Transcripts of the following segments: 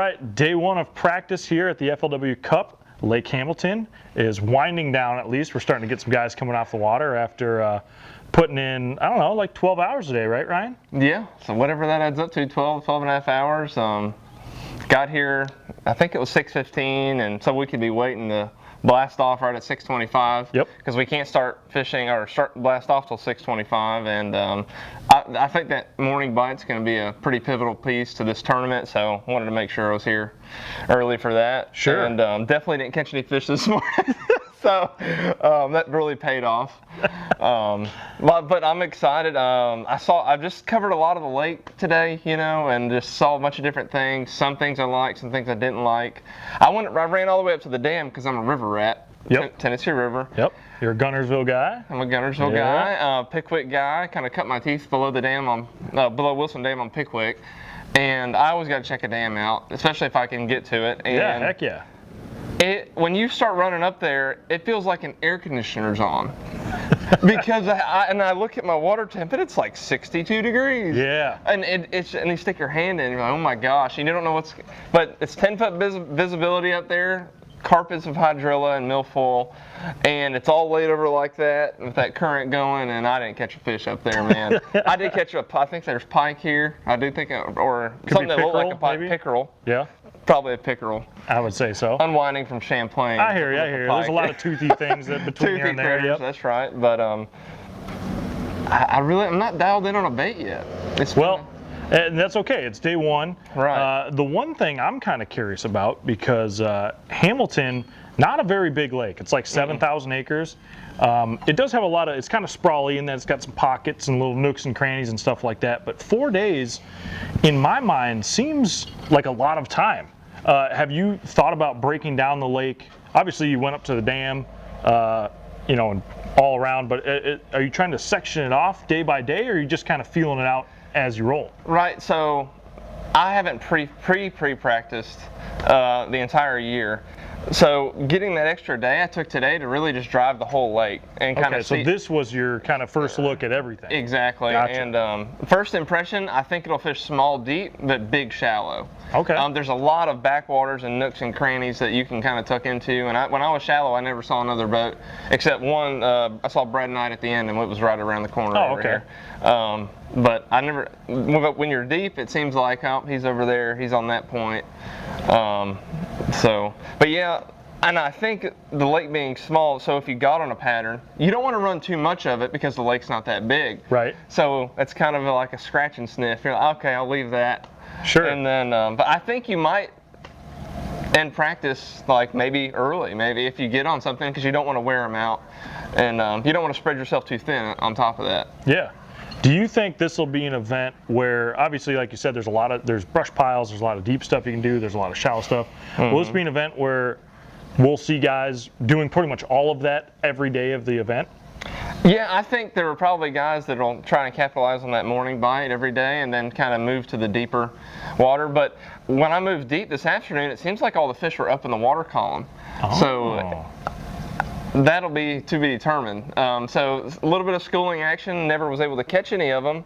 right, day one of practice here at the FLW Cup. Lake Hamilton is winding down at least. We're starting to get some guys coming off the water after putting in, I don't know, like 12 hours a day, right, Ryan? Yeah, so whatever that adds up to, 12 and a half hours. Got here, I think it was 6:15, and so we could be waiting to blast off right at 6:25. Yep. Because we can't start fishing or start blast off till 6:25, and I think that morning bite's going to be a pretty pivotal piece to this tournament. So I wanted to make sure I was here early for that. Sure. And definitely didn't catch any fish this morning. So that really paid off. But I'm excited. I just covered a lot of the lake today, you know, and just saw a bunch of different things. Some things I liked, some things I didn't like. I ran all the way up to the dam because I'm a river rat. Yep. Tennessee River. Yep. You're a Gunnersville guy. I'm a Gunnersville guy, Pickwick guy. Kind of cut my teeth below the dam on below Wilson Dam on Pickwick, and I always got to check a dam out, especially if I can get to it. And yeah, heck yeah. When you start running up there, it feels like an air conditioner's on. Because I look at my water temp and it's like 62 degrees. Yeah. And and you stick your hand in and you're like, oh my gosh, and you don't know but it's 10-foot visibility up there, carpets of hydrilla and milfoil, and it's all laid over like that with that current going, and I didn't catch a fish up there, man. I did catch I think there's pike here. I do think, or Could something be that looked like a pickerel, pike. maybe? Pickerel. Yeah. Probably a pickerel. I would say so. Unwinding from Champlain. I hear you. There's a lot of toothy things that between here and there. Critters, Yep. that's right. But I'm not dialed in on a bait yet. And that's okay. It's day one. Right. The one thing I'm kind of curious about, because Hamilton, not a very big lake. It's like 7,000 acres. It does have it's kind of sprawly, and then it's got some pockets and little nooks and crannies and stuff like that. But 4 days, in my mind, seems like a lot of time. Have you thought about breaking down the lake? Obviously, you went up to the dam, you know, and all around, but are you trying to section it off day by day, or are you just kind of feeling it out as you roll? Right, so I haven't pre-practiced the entire year. So getting that extra day I took today to really just drive the whole lake and kind of see. So this was your kind of first look at everything. Exactly. Gotcha. And first impression, I think it'll fish small, deep, but big, shallow. Okay. There's a lot of backwaters and nooks and crannies that you can kind of tuck into. And when I was shallow, I never saw another boat except one. I saw Brad Knight at the end, and it was right around the corner over here. But I never. When you're deep, it seems like he's over there. He's on that point. But yeah, and I think the lake being small, so if you got on a pattern, you don't want to run too much of it because the lake's not that big. Right. So it's kind of like a scratch and sniff. You're like, okay, I'll leave that. Sure. And then, but I think you might end practice like maybe early, maybe if you get on something, because you don't want to wear them out, and you don't want to spread yourself too thin on top of that. Yeah. Do you think this will be an event where, obviously, like you said, there's brush piles, there's a lot of deep stuff you can do, there's a lot of shallow stuff. Will this be an event where we'll see guys doing pretty much all of that every day of the event? Yeah, I think there are probably guys that will try and capitalize on that morning bite every day and then kind of move to the deeper water. But when I moved deep this afternoon, it seems like all the fish were up in the water column. Oh. So that'll be to be determined. So a little bit of schooling action, never was able to catch any of them.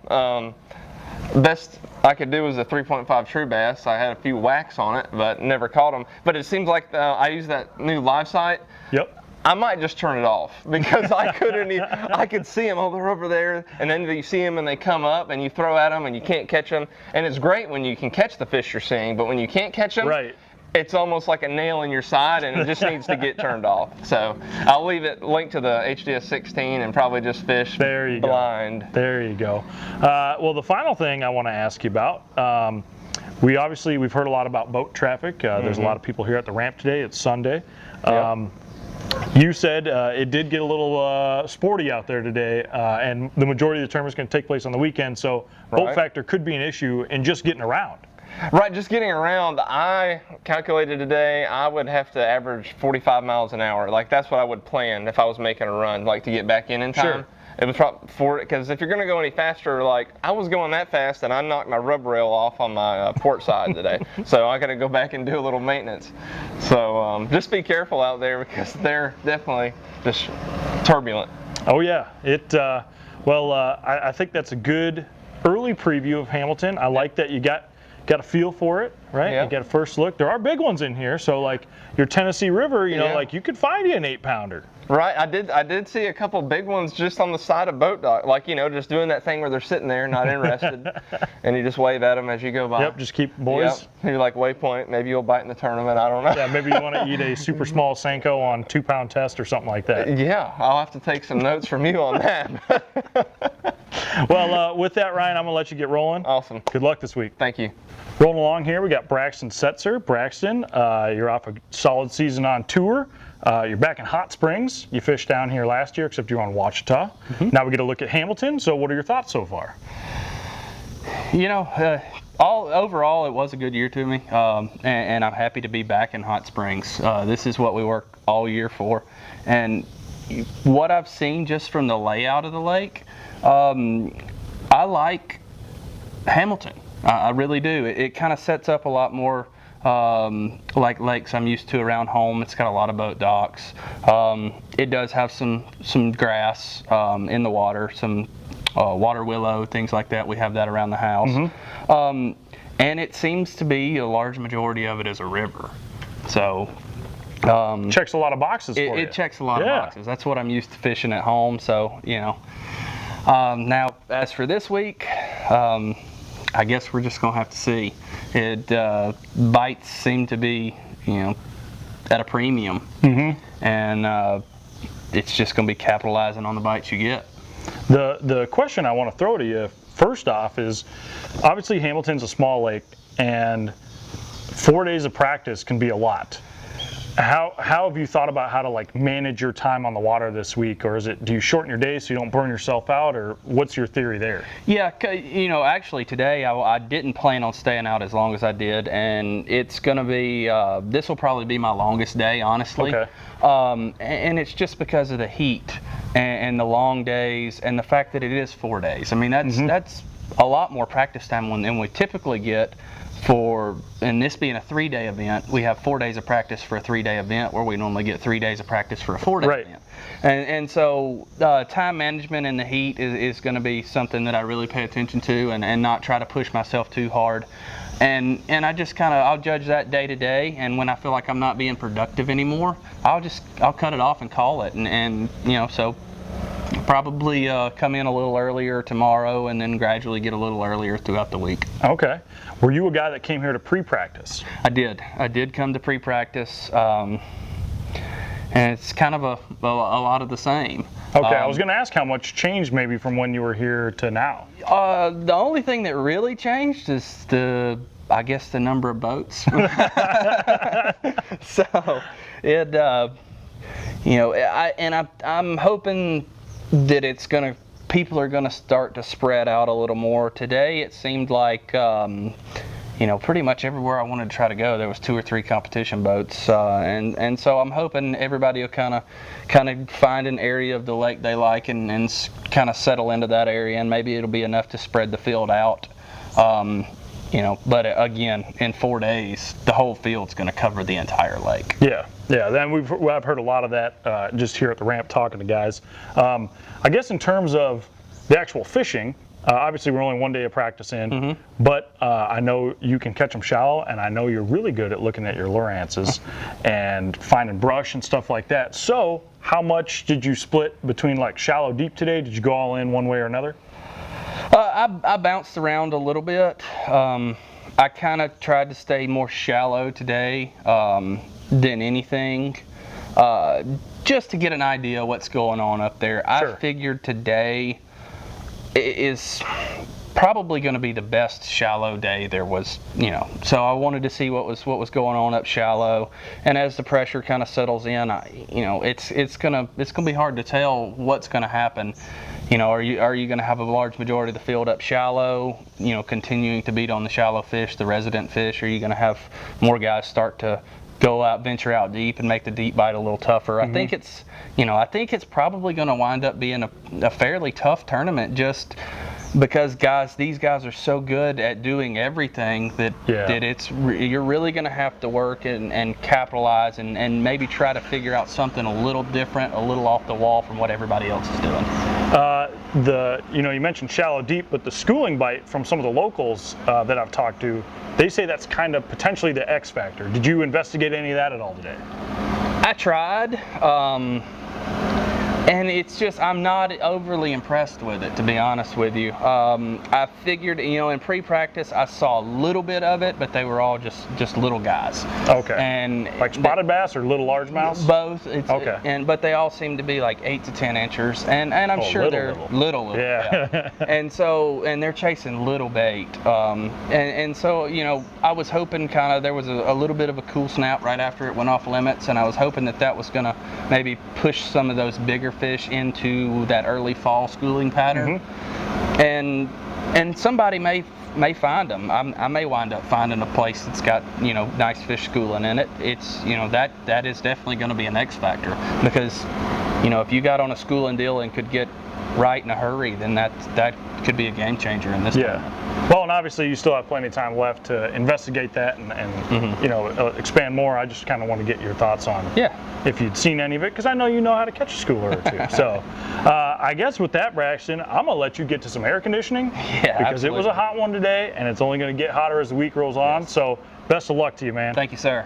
Best I could do was a 3.5 true bass. I had a few whacks on it, but never caught them. But it seems like I used that new live sight. Yep. I might just turn it off because I couldn't even, I could see them, oh, they're over there, and then you see them and they come up and you throw at them and you can't catch them. And it's great when you can catch the fish you're seeing, but when you can't catch them, right, it's almost like a nail in your side and it just needs to get turned off. So I'll leave it linked to the HDS 16 and probably just fish blind. There you go. Well, the final thing I want to ask you about, we've heard a lot about boat traffic. There's a lot of people here at the ramp today. It's Sunday. Yep. You said it did get a little sporty out there today, and the majority of the tournament is going to take place on the weekend, so boat factor could be an issue in just getting around. Right, just getting around. I calculated today I would have to average 45 miles an hour. Like, that's what I would plan if I was making a run, like to get back in time. Sure. It was probably because if you're going to go any faster, like I was going that fast and I knocked my rub rail off on my port side today. So I got to go back and do a little maintenance. So just be careful out there because they're definitely just turbulent. Oh yeah, I think that's a good early preview of Hamilton. I like that you got a feel for it, right? Yeah. You get a first look. There are big ones in here, so like your Tennessee River, you know, Yeah. like you could find you an 8-pounder. Right, I did see a couple big ones just on the side of boat dock, like, you know, just doing that thing where they're sitting there, not interested, and you just wave at them as you go by. Yep, just keep boys. Yep. You're like, waypoint, maybe you'll bite in the tournament, I don't know. Yeah, maybe you want to eat a super small Senko on 2-pound test or something like that. Yeah, I'll have to take some notes from you on that. Well, with that, Ryan, I'm gonna let you get rolling. Awesome. Good luck this week. Thank you. Rolling along here, we got Braxton Setzer. Braxton, you're off a solid season on tour. You're back in Hot Springs. You fished down here last year, except you're on Ouachita. Now we get a look at Hamilton. So what are your thoughts so far? You know, overall, it was a good year to me, and I'm happy to be back in Hot Springs. This is what we work all year for, and what I've seen just from the layout of the lake, I like Hamilton. I really do. It kind of sets up a lot more like lakes I'm used to around home. It's got a lot of boat docks. It does have some grass in the water, some water willow, things like that. We have that around the house. And it seems to be a large majority of it is a river. So Checks a lot of boxes for you. it checks a lot of boxes. That's what I'm used to fishing at home. So, you know. Now, as for this week, I guess we're just going to have to see. Bites seem to be, you know, at a premium. And it's just going to be capitalizing on the bites you get. The question I want to throw to you first off is, obviously Hamilton's a small lake, and 4 days of practice can be a lot. How have you thought about how to like manage your time on the water this week, or do you shorten your days so you don't burn yourself out, or what's your theory there? Yeah, you know, actually today I didn't plan on staying out as long as I did, and it's gonna be this will probably be my longest day, honestly. Okay. And it's just because of the heat and the long days and the fact that it is 4 days. I mean, that's a lot more practice time than we typically get. And this being a 3-day event, we have 4 days of practice for a 3-day event, where we normally get 3 days of practice for a 4-day event. And so time management in the heat is going to be something that I really pay attention to, and not try to push myself too hard. And I just I'll judge that day to day, and when I feel like I'm not being productive anymore, I'll cut it off and call it. And you know, so probably come in a little earlier tomorrow, and then gradually get a little earlier throughout the week. Okay. Were you a guy that came here to pre-practice? I did come to pre-practice, and it's kind of a lot of the same. Okay, I was going to ask how much changed maybe from when you were here to now. The only thing that really changed is I guess the number of boats. So it, you know, I'm hoping that people are gonna start to spread out a little more. Today it seemed like, you know, pretty much everywhere I wanted to try to go, there was 2 or 3 competition boats, and so I'm hoping everybody will kind of find an area of the lake they like, and kind of settle into that area, and maybe it'll be enough to spread the field out. You know, but again, in 4 days, the whole field's going to cover the entire lake. Yeah. Then I've heard a lot of that just here at the ramp talking to guys. I guess in terms of the actual fishing, obviously we're only 1 day of practice in, but I know you can catch them shallow, and I know you're really good at looking at your lurances and finding brush and stuff like that. So how much did you split between like shallow, deep today? Did you go all in one way or another? I bounced around a little bit. I kind of tried to stay more shallow today than anything, just to get an idea of what's going on up there. Sure. I figured today is probably going to be the best shallow day there was, you know. So I wanted to see what was going on up shallow, and as the pressure kind of settles in, you know, it's gonna be hard to tell what's going to happen. You know, are you going to have a large majority of the field up shallow, you know, continuing to beat on the shallow fish, the resident fish? Or are you going to have more guys start to venture out deep and make the deep bite a little tougher? I think it's probably going to wind up being a fairly tough tournament, just because these guys are so good at doing everything that you're really going to have to work and capitalize and maybe try to figure out something a little different, a little off the wall from what everybody else is doing. you mentioned shallow deep, but the schooling bite from some of the locals that I've talked to, they say that's kind of potentially the X factor. Did you investigate any of that at all today? I tried. And it's just, I'm not overly impressed with it, to be honest with you. I figured, in pre-practice, I saw a little bit of it, but they were all just little guys. Okay. And like spotted bass or little largemouths? Both. Okay. But they all seem to be like 8 to 10 inchers, and I'm sure little, they're little. Yeah. And they're chasing little bait. And so, I was hoping there was a little bit of a cool snap right after it went off limits, and I was hoping that was gonna maybe push some of those bigger fish into that early fall schooling pattern. And somebody may find them. I may wind up finding a place that's got nice fish schooling in it. It's that is definitely going to be an X factor, because if you got on a schooling deal and could get right in a hurry, then that could be a game changer in this tournament. Well, and obviously you still have plenty of time left to investigate that and expand more. I just kind of want to get your thoughts on if you'd seen any of it, because I know you know how to catch a schooler or two. So I guess with that, Braxton, I'm going to let you get to some air conditioning, because absolutely. it was a hot one today, and it's only going to get hotter as the week rolls on. So best of luck to you, man. Thank you, sir.